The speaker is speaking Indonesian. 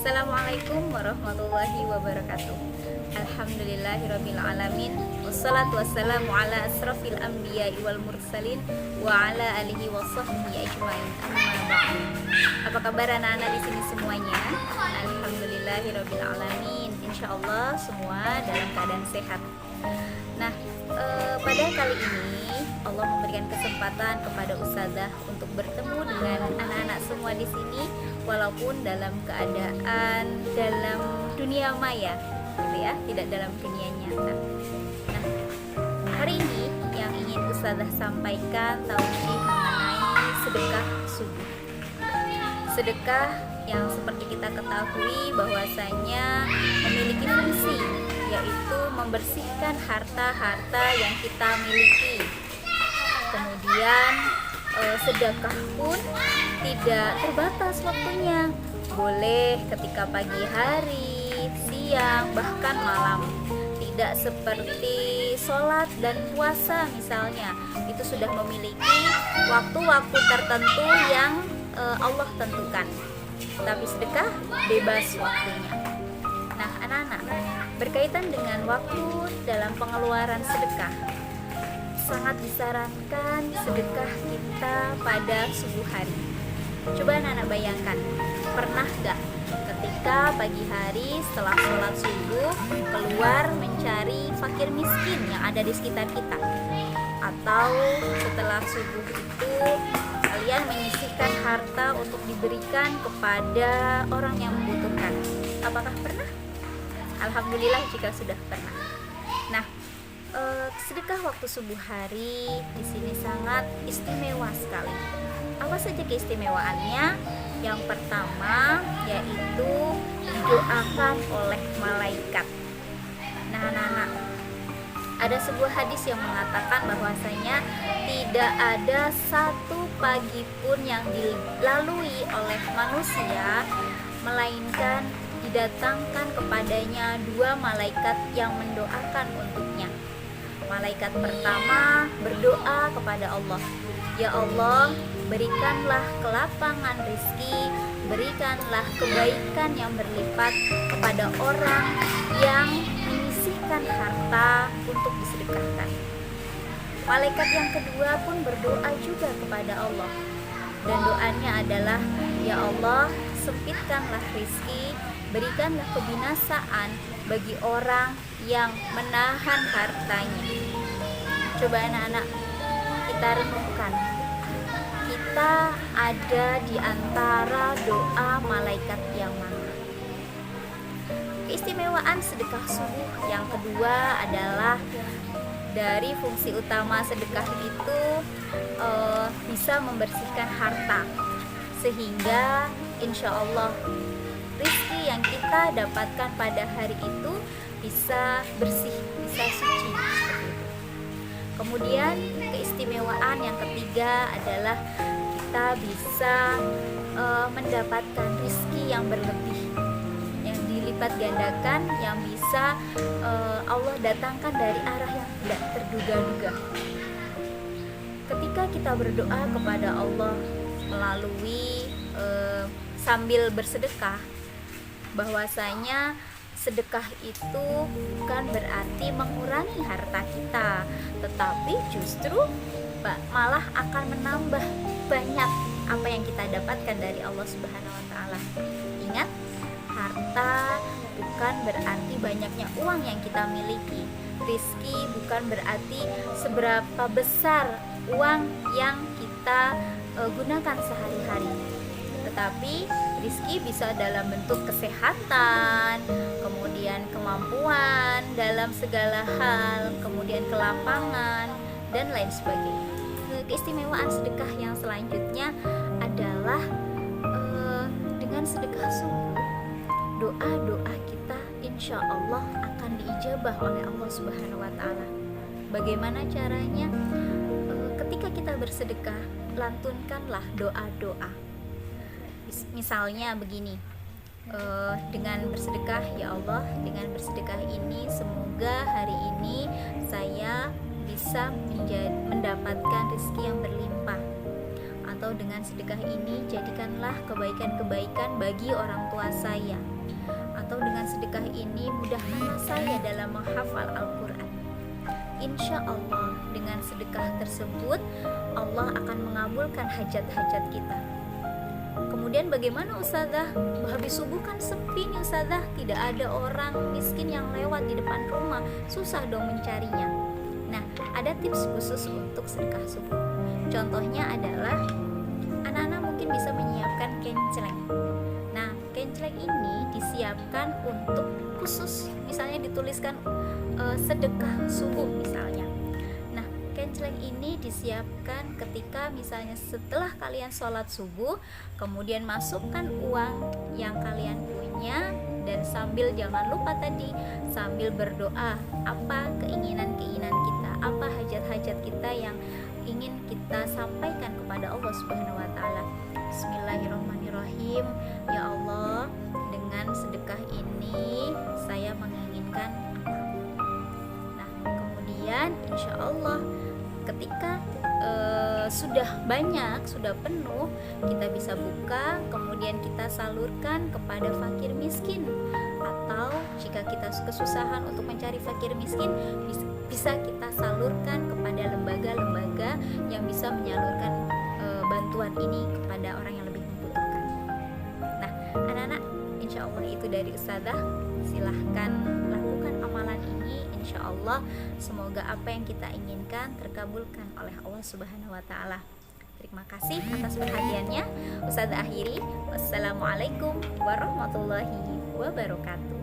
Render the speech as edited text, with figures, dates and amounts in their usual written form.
Assalamualaikum warahmatullahi wabarakatuh. Alhamdulillahirabbil alamin. Wassalatu wassalamu ala asrafil anbiya'i wal mursalin wa ala alihi washabbihi ajmain. Amma ba'du. Apa kabar anak-anak di sini semuanya? Alhamdulillahirabbil alamin. Insyaallah semua dalam keadaan sehat. Nah, pada kali ini Allah memberikan kesempatan kepada Ustazah untuk bertemu dengan anak-anak semua di sini, walaupun dalam keadaan dalam dunia maya, gitu ya, tidak dalam dunia nyata. Nah, hari ini yang ingin Ustazah sampaikan tausiah mengenai sedekah subuh. Sedekah yang seperti kita ketahui bahwasanya memiliki fungsi, yaitu membersihkan harta-harta yang kita miliki. Kemudian sedekah pun tidak terbatas waktunya, boleh ketika pagi hari, siang, bahkan malam. Tidak seperti sholat dan puasa misalnya, itu sudah memiliki waktu-waktu tertentu yang Allah tentukan. Tapi sedekah bebas waktunya. Nah, anak-anak, berkaitan dengan waktu dalam pengeluaran sedekah, sangat disarankan sedekah kita pada subuh hari. Coba anak-anak bayangkan, pernah gak ketika pagi hari setelah sholat subuh keluar mencari fakir miskin yang ada di sekitar kita? Atau setelah subuh itu kalian menyisihkan harta untuk diberikan kepada orang yang membutuhkan? Apakah pernah? Alhamdulillah jika sudah pernah. Nah, sedekah waktu subuh hari di sini sangat istimewa sekali. Apa saja keistimewaannya? Yang pertama yaitu didoakan oleh malaikat. Nah, anak-anak, ada sebuah hadis yang mengatakan bahwasanya tidak ada satu pagi pun yang dilalui oleh manusia melainkan didatangkan kepadanya dua malaikat yang mendoakan untuknya. Malaikat pertama berdoa kepada Allah, "Ya Allah, berikanlah kelapangan rezeki, berikanlah kebaikan yang berlipat kepada orang yang menyisihkan harta untuk disedekahkan." Malaikat yang kedua pun berdoa juga kepada Allah, dan doanya adalah, "Ya Allah, sempitkanlah rezeki, berikanlah kebinasaan bagi orang yang menahan hartanya." Coba anak-anak, kita renungkan, kita ada di antara doa malaikat yang mana? Keistimewaan sedekah subuh yang kedua adalah dari fungsi utama sedekah itu bisa membersihkan harta, sehingga insya Allah rezeki yang kita dapatkan pada hari itu bisa bersih, bisa suci. Kemudian keistimewaan yang ketiga adalah kita bisa mendapatkan rezeki yang berlebih, yang dilipat gandakan, yang bisa Allah datangkan dari arah yang tidak terduga-duga. Ketika kita berdoa kepada Allah melalui sambil bersedekah, bahwasanya sedekah itu bukan berarti mengurangi harta kita, tetapi justru malah akan menambah banyak apa yang kita dapatkan dari Allah Subhanahu wa taala. Ingat, harta bukan berarti banyaknya uang yang kita miliki. Rizki bukan berarti seberapa besar uang yang kita gunakan sehari-hari, tetapi rizki bisa dalam bentuk kesehatan, kemudian kemampuan dalam segala hal, kemudian kelapangan, dan lain sebagainya. Keistimewaan sedekah yang selanjutnya adalah dengan sedekah subuh, doa-doa kita insya Allah akan diijabah oleh Allah Subhanahu wa taala. Bagaimana caranya? Ketika kita bersedekah, lantunkanlah doa-doa. Misalnya begini, dengan bersedekah, "Ya Allah, dengan bersedekah ini semoga hari ini saya bisa mendapatkan rezeki yang berlimpah." atau dengan sedekah ini jadikanlah kebaikan-kebaikan bagi orang tua saya, atau dengan sedekah ini mudahkanlah saya dalam menghafal Al-Quran. Insya Allah dengan sedekah tersebut Allah akan mengabulkan hajat-hajat kita. Kemudian bagaimana Ustazah? Habis subuh kan sepi nih Ustazah, tidak ada orang miskin yang lewat di depan rumah, susah dong mencarinya. Nah, ada tips khusus untuk sedekah subuh. Contohnya adalah anak-anak mungkin bisa menyiapkan kenceleng. Nah, kenceleng ini disiapkan untuk khusus, misalnya dituliskan sedekah subuh misalnya. Nah, kenceleng ini disiapkan ketika misalnya setelah kalian sholat subuh, kemudian masukkan uang yang kalian punya, dan sambil jangan lupa tadi sambil berdoa apa keinginan-keinginan kita, apa hajat-hajat kita yang ingin kita sampaikan kepada Allah Subhanahu wa taala. Bismillahirrahmanirrahim. Ya Allah, dengan sedekah ini saya menginginkan apa? Nah, kemudian insya Allah ketika sudah banyak, sudah penuh, kita bisa buka, kemudian kita salurkan kepada fakir miskin. Atau jika kita kesusahan untuk mencari fakir miskin, bisa kita salurkan kepada lembaga-lembaga yang bisa menyalurkan bantuan ini kepada orang yang lebih membutuhkan. Nah, anak-anak, insya Allah itu dari Ustazah. Silahkan lakukan amalan ini, insya Allah semoga apa yang kita inginkan terkabulkan oleh Allah Subhanahu wa taala. Terima kasih atas perhatiannya. Ustazah akhiri. Wassalamualaikum warahmatullahi wabarakatuh.